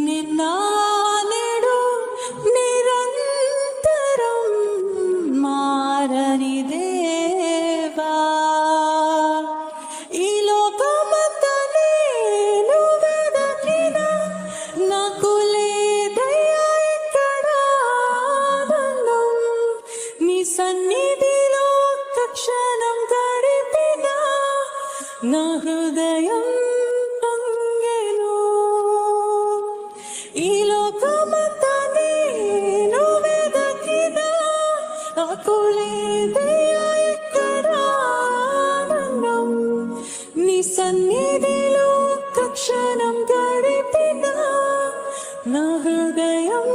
నిన్నానెడు నిరంతరం మారని దేవా, ఈ లోకమంతా నేను వెదకినా నాకు లేదయ్యా ఇక్కడ ఆనందం. నీ సన్నిధిలో ఒక్క క్షణం గడిపినా నా హృదయం పొంగెను. ఈ లోకమంతా నేను వెదకినా నాకు లేదయ్యా ఇక్కడ ఆనందం. నీ సన్నిధిలో ఒక్క క్షణం గడిపినా నా హృదయం